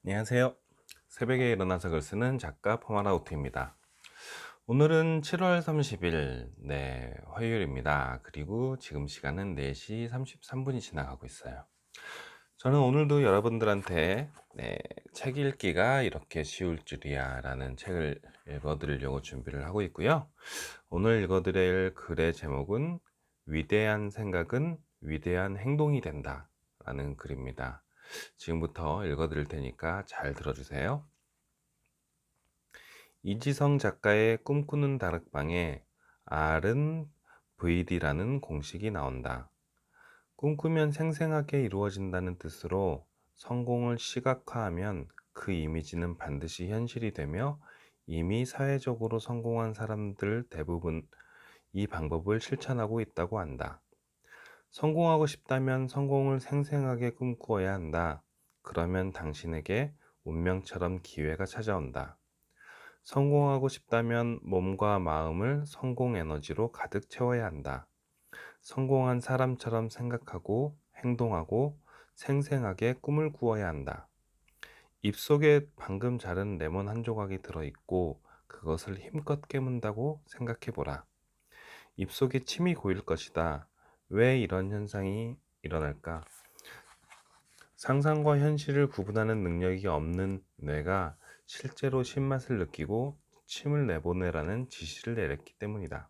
안녕하세요. 새벽에 일어나서 글 쓰는 작가 포마라우트입니다. 오늘은 7월 30일, 화요일입니다. 그리고 지금 시간은 4시 33분이 지나가고 있어요. 저는 오늘도 여러분들한테 책 읽기가 이렇게 쉬울 줄이야 라는 책을 읽어드리려고 준비를 하고 있고요. 오늘 읽어드릴 글의 제목은 위대한 생각은 위대한 행동이 된다 라는 글입니다. 지금부터 읽어드릴 테니까 잘 들어주세요. 이지성 작가의 꿈꾸는 다락방에 R은 VD라는 공식이 나온다. 꿈꾸면 생생하게 이루어진다는 뜻으로 성공을 시각화하면 그 이미지는 반드시 현실이 되며 이미 사회적으로 성공한 사람들 대부분 이 방법을 실천하고 있다고 한다. 성공하고 싶다면 성공을 생생하게 꿈꾸어야 한다. 그러면 당신에게 운명처럼 기회가 찾아온다. 성공하고 싶다면 몸과 마음을 성공 에너지로 가득 채워야 한다. 성공한 사람처럼 생각하고 행동하고 생생하게 꿈을 꾸어야 한다. 입속에 방금 자른 레몬 한 조각이 들어있고 그것을 힘껏 깨문다고 생각해보라. 입속에 침이 고일 것이다. 왜 이런 현상이 일어날까? 상상과 현실을 구분하는 능력이 없는 뇌가 실제로 신맛을 느끼고 침을 내보내라는 지시를 내렸기 때문이다.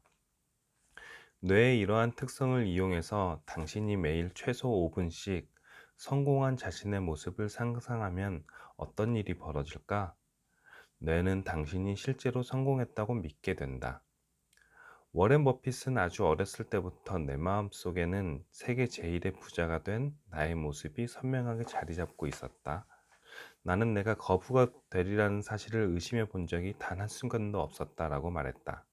뇌의 이러한 특성을 이용해서 당신이 매일 최소 5분씩 성공한 자신의 모습을 상상하면 어떤 일이 벌어질까? 뇌는 당신이 실제로 성공했다고 믿게 된다. 워렌 버핏은 아주 어렸을 때부터 내 마음속에는 세계 제일의 부자가 된 나의 모습이 선명하게 자리 잡고 있었다. 나는 내가 거부가 되리라는 사실을 의심해 본 적이 단 한순간도 없었다라고 말했다.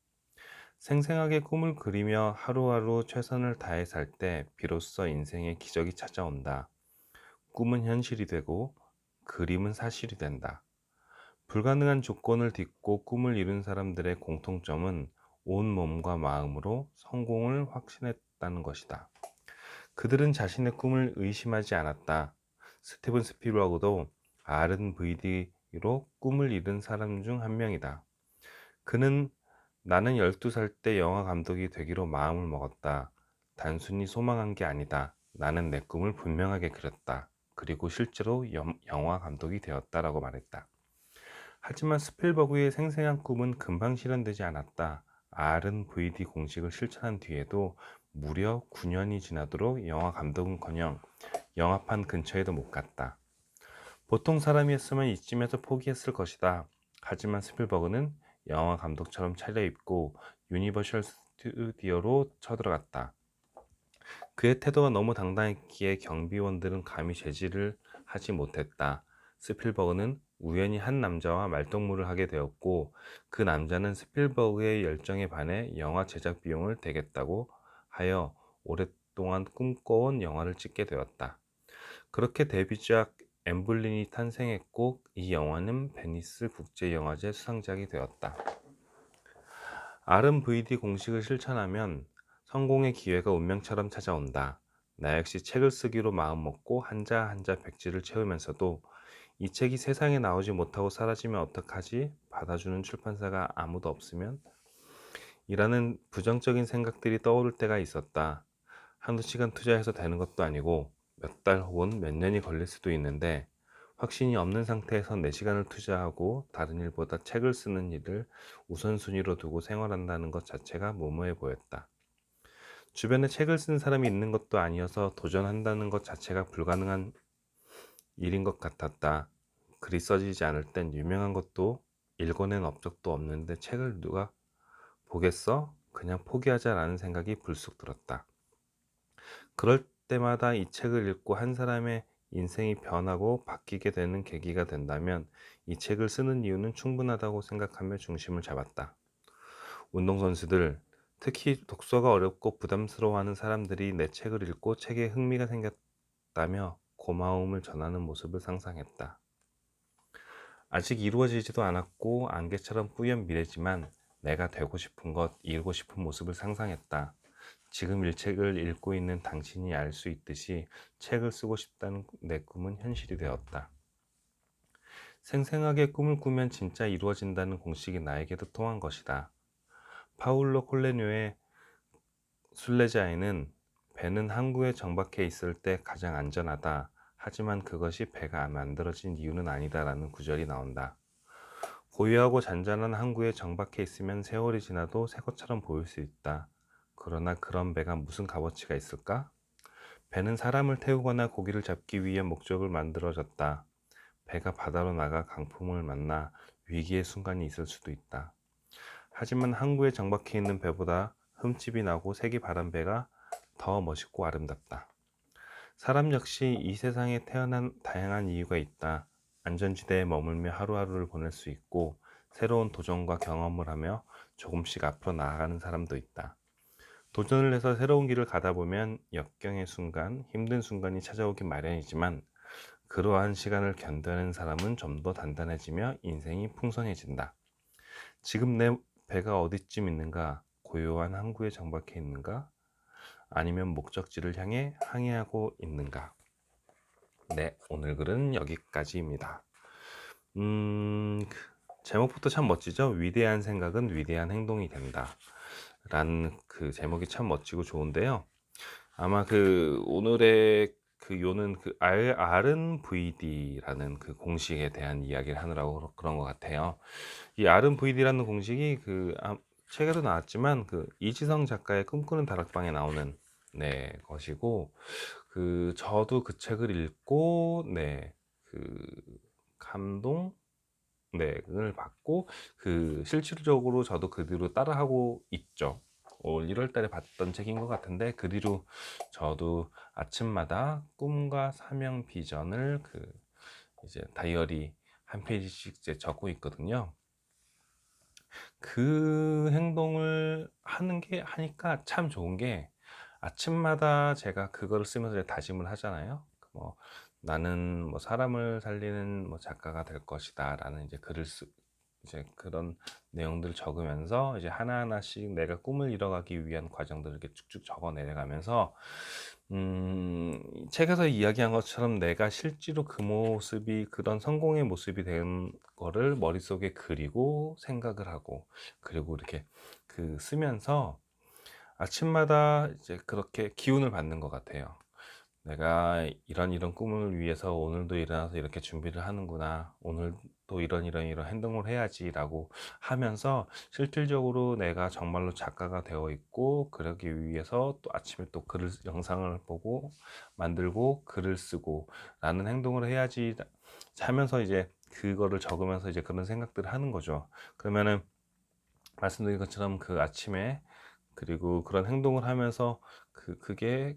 생생하게 꿈을 그리며 하루하루 최선을 다해 살 때 비로소 인생의 기적이 찾아온다. 꿈은 현실이 되고 그림은 사실이 된다. 불가능한 조건을 딛고 꿈을 이룬 사람들의 공통점은 온 몸과 마음으로 성공을 확신했다는 것이다. 그들은 자신의 꿈을 의심하지 않았다. 스티븐 스필버그도 RVD로 꿈을 이룬 사람 중 한 명이다. 그는 나는 12살 때 영화 감독이 되기로 마음을 먹었다. 단순히 소망한 게 아니다. 나는 내 꿈을 분명하게 그렸다. 그리고 실제로 영화 감독이 되었다라고 말했다. 하지만 스필버그의 생생한 꿈은 금방 실현되지 않았다. RVD 공식을 실천한 뒤에도 무려 9년이 지나도록 영화 감독은커녕 영화판 근처에도 못 갔다. 보통 사람이었으면 이쯤에서 포기했을 것이다. 하지만 스필버그는 영화 감독처럼 차려입고 유니버셜 스튜디오로 쳐들어갔다. 그의 태도가 너무 당당했기에 경비원들은 감히 제지를 하지 못했다. 스필버그는 우연히 한 남자와 말동무를 하게 되었고 그 남자는 스필버그의 열정에 반해 영화 제작 비용을 대겠다고 하여 오랫동안 꿈꿔온 영화를 찍게 되었다. 그렇게 데뷔작 엠블린이 탄생했고 이 영화는 베니스 국제영화제 수상작이 되었다. RVD 공식을 실천하면 성공의 기회가 운명처럼 찾아온다. 나 역시 책을 쓰기로 마음먹고 한자 한자 백지를 채우면서도 이 책이 세상에 나오지 못하고 사라지면 어떡하지? 받아주는 출판사가 아무도 없으면? 이라는 부정적인 생각들이 떠오를 때가 있었다. 한두 시간 투자해서 되는 것도 아니고 몇 달 혹은 몇 년이 걸릴 수도 있는데 확신이 없는 상태에서 내 시간을 투자하고 다른 일보다 책을 쓰는 일을 우선순위로 두고 생활한다는 것 자체가 무모해 보였다. 주변에 책을 쓴 사람이 있는 것도 아니어서 도전한다는 것 자체가 불가능한 일인 것 같았다. 글이 써지지 않을 땐 유명한 것도 읽어낸 업적도 없는데 책을 누가 보겠어? 그냥 포기하자라는 생각이 불쑥 들었다. 그럴 때마다 이 책을 읽고 한 사람의 인생이 변하고 바뀌게 되는 계기가 된다면 이 책을 쓰는 이유는 충분하다고 생각하며 중심을 잡았다. 운동선수들, 특히 독서가 어렵고 부담스러워하는 사람들이 내 책을 읽고 책에 흥미가 생겼다며 고마움을 전하는 모습을 상상했다. 아직 이루어지지도 않았고 안개처럼 뿌연 미래지만 내가 되고 싶은 것, 이루고 싶은 모습을 상상했다. 지금 이 책을 읽고 있는 당신이 알 수 있듯이 책을 쓰고 싶다는 내 꿈은 현실이 되었다. 생생하게 꿈을 꾸면 진짜 이루어진다는 공식이 나에게도 통한 것이다. 파울로 콜레뇨의 순례자에는 배는 항구에 정박해 있을 때 가장 안전하다. 하지만 그것이 배가 만들어진 이유는 아니다라는 구절이 나온다. 고요하고 잔잔한 항구에 정박해 있으면 세월이 지나도 새 것처럼 보일 수 있다. 그러나 그런 배가 무슨 값어치가 있을까? 배는 사람을 태우거나 고기를 잡기 위해 목적을 만들어졌다. 배가 바다로 나가 강풍을 만나 위기의 순간이 있을 수도 있다. 하지만 항구에 정박해 있는 배보다 흠집이 나고 색이 바란 배가 더 멋있고 아름답다. 사람 역시 이 세상에 태어난 다양한 이유가 있다. 안전지대에 머물며 하루하루를 보낼 수 있고 새로운 도전과 경험을 하며 조금씩 앞으로 나아가는 사람도 있다. 도전을 해서 새로운 길을 가다 보면 역경의 순간, 힘든 순간이 찾아오기 마련이지만 그러한 시간을 견뎌낸 사람은 좀 더 단단해지며 인생이 풍성해진다. 지금 내 배가 어디쯤 있는가? 고요한 항구에 정박해 있는가? 아니면 목적지를 향해 항해하고 있는가? 네, 오늘 글은 여기까지입니다. 제목부터 참 멋지죠? 위대한 생각은 위대한 행동이 된다. 라는 그 제목이 참 멋지고 좋은데요. 아마 그 오늘의 그 요는 그 RNVD라는 그 공식에 대한 이야기를 하느라고 그런 것 같아요. 이 RNVD라는 공식이 책에도 나왔지만 그 이지성 작가의 꿈꾸는 다락방에 나오는 네 것이고 저도 그 책을 읽고 그 감동 을 받고 실질적으로 저도 그 뒤로 따라하고 있죠. 올 1월 달에 봤던 책인 것 같은데 그 뒤로 저도 아침마다 꿈과 사명 비전을 이제 다이어리 한 페이지씩 이제 적고 있거든요. 그 행동을 하니까 참 좋은 게 아침마다 제가 그거를 쓰면서 이제 다짐을 하잖아요. 나는 뭐 사람을 살리는 뭐 작가가 될 것이다 라는 이제 그런 내용들을 적으면서 이제 하나하나씩 내가 꿈을 이뤄가기 위한 과정들을 이렇게 쭉쭉 적어 내려가면서 책에서 이야기한 것처럼 내가 실제로 그 모습이 그런 성공의 모습이 된 거를 머릿속에 그리고 생각을 하고 그리고 이렇게 쓰면서 아침마다 이제 그렇게 기운을 받는 것 같아요. 내가 이런 꿈을 위해서 오늘도 일어나서 이렇게 준비를 하는구나. 오늘도 이런 행동을 해야지라고 하면서 실질적으로 내가 정말로 작가가 되어 있고 그러기 위해서 또 아침에 또 영상을 보고 만들고 글을 쓰고 라는 행동을 해야지 하면서 이제 그거를 적으면서 이제 그런 생각들을 하는 거죠. 그러면은 말씀드린 것처럼 그 아침에 그리고 그런 행동을 하면서 그게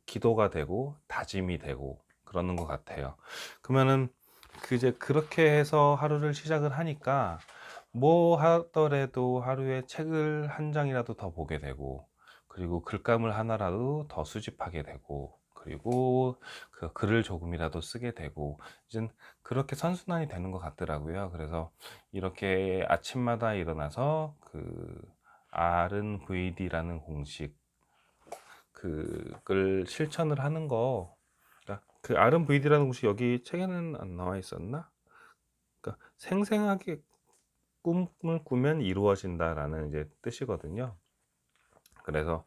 기도가 되고 다짐이 되고 그러는 것 같아요. 그러면은 이제 그렇게 해서 하루를 시작을 하니까 뭐 하더라도 하루에 책을 한 장이라도 더 보게 되고 그리고 글감을 하나라도 더 수집하게 되고 그리고 그 글을 조금이라도 쓰게 되고 이제 그렇게 선순환이 되는 것 같더라고요. 그래서 이렇게 아침마다 일어나서 RNVD라는 공식 그걸 실천을 하는 거. 그러니까 RNVD라는 공식 여기 책에는 안 나와 있었나? 그러니까 생생하게 꿈을 꾸면 이루어진다라는 이제 뜻이거든요. 그래서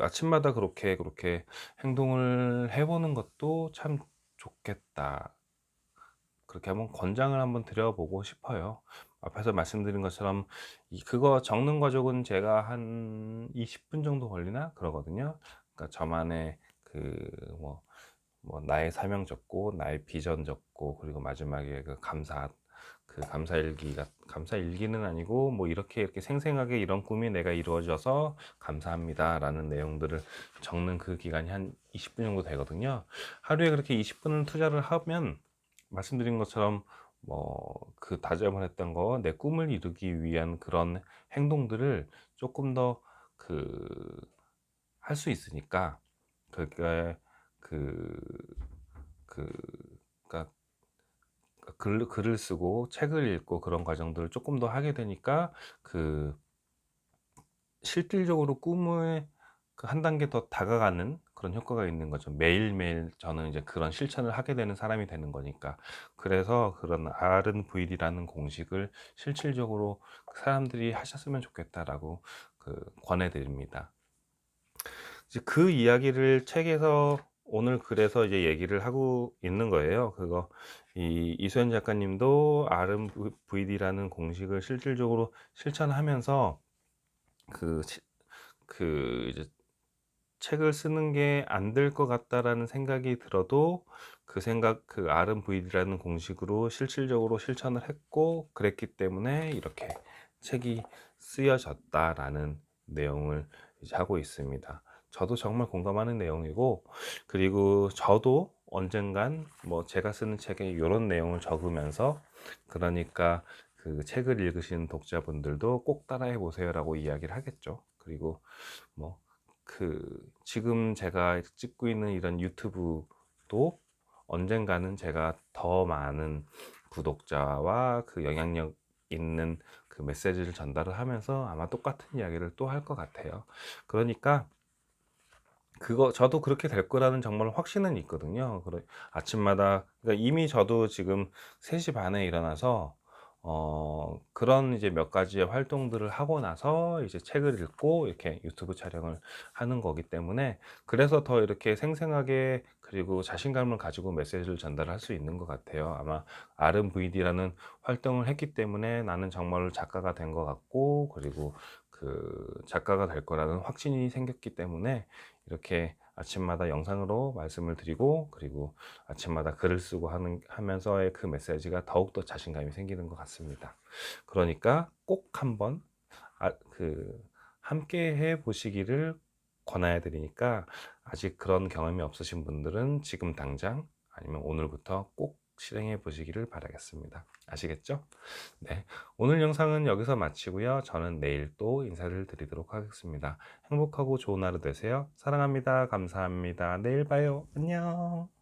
아침마다 그렇게 행동을 해보는 것도 참 좋겠다. 그렇게 한번 권장을 한번 드려보고 싶어요. 앞에서 말씀드린 것처럼 그거 적는 과정은 제가 한 20분 정도 걸리나 그러거든요. 그러니까 저만의 나의 사명 적고 나의 비전 적고 그리고 마지막에 감사일기는 아니고 뭐 이렇게 생생하게 이런 꿈이 내가 이루어져서 감사합니다라는 내용들을 적는 그 기간이 한 20분 정도 되거든요. 하루에 그렇게 20분을 투자를 하면 말씀드린 것처럼 다짐을 했던 거, 내 꿈을 이루기 위한 그런 행동들을 조금 더 할 수 있으니까 그게 그, 그, 그러니까 글을 쓰고 책을 읽고 그런 과정들을 조금 더 하게 되니까 실질적으로 꿈에 그 한 단계 더 다가가는 그런 효과가 있는 거죠. 매일매일 저는 이제 그런 실천을 하게 되는 사람이 되는 거니까. 그래서 그런 RNVD라는 공식을 실질적으로 사람들이 하셨으면 좋겠다라고 권해 드립니다. 이제 그 이야기를 책에서 오늘 글에서 이제 얘기를 하고 있는 거예요. 그거 이 이소연 작가님도 RNVD라는 공식을 실질적으로 실천하면서 그 시 이제 책을 쓰는 게 안 될 것 같다라는 생각이 들어도 그 RNVD라는 공식으로 실질적으로 실천을 했고 그랬기 때문에 이렇게 책이 쓰여졌다라는 내용을 이제 하고 있습니다. 저도 정말 공감하는 내용이고, 그리고 저도 언젠간 뭐 제가 쓰는 책에 이런 내용을 적으면서, 그러니까 그 책을 읽으신 독자분들도 꼭 따라해 보세요라고 이야기를 하겠죠. 그리고 뭐 지금 제가 찍고 있는 이런 유튜브도 언젠가는 제가 더 많은 구독자와 그 영향력 있는 그 메시지를 전달을 하면서 아마 똑같은 이야기를 또 할 것 같아요. 그러니까 저도 그렇게 될 거라는 정말 확신은 있거든요. 아침마다, 그러니까 이미 저도 지금 3시 반에 일어나서 그런 이제 몇 가지의 활동들을 하고 나서 이제 책을 읽고 이렇게 유튜브 촬영을 하는 거기 때문에, 그래서 더 이렇게 생생하게 그리고 자신감을 가지고 메시지를 전달할 수 있는 것 같아요. 아마 RNVD라는 활동을 했기 때문에 나는 정말 작가가 된 것 같고, 그리고 작가가 될 거라는 확신이 생겼기 때문에 이렇게 아침마다 영상으로 말씀을 드리고, 그리고 아침마다 글을 쓰고 하면서의 그 메시지가 더욱더 자신감이 생기는 것 같습니다. 그러니까 꼭 한번 함께 해 보시기를 권해 드리니까, 아직 그런 경험이 없으신 분들은 지금 당장 아니면 오늘부터 꼭 실행해 보시기를 바라겠습니다. 아시겠죠? 네. 오늘 영상은 여기서 마치고요. 저는 내일 또 인사를 드리도록 하겠습니다. 행복하고 좋은 하루 되세요. 사랑합니다. 감사합니다. 내일 봐요. 안녕.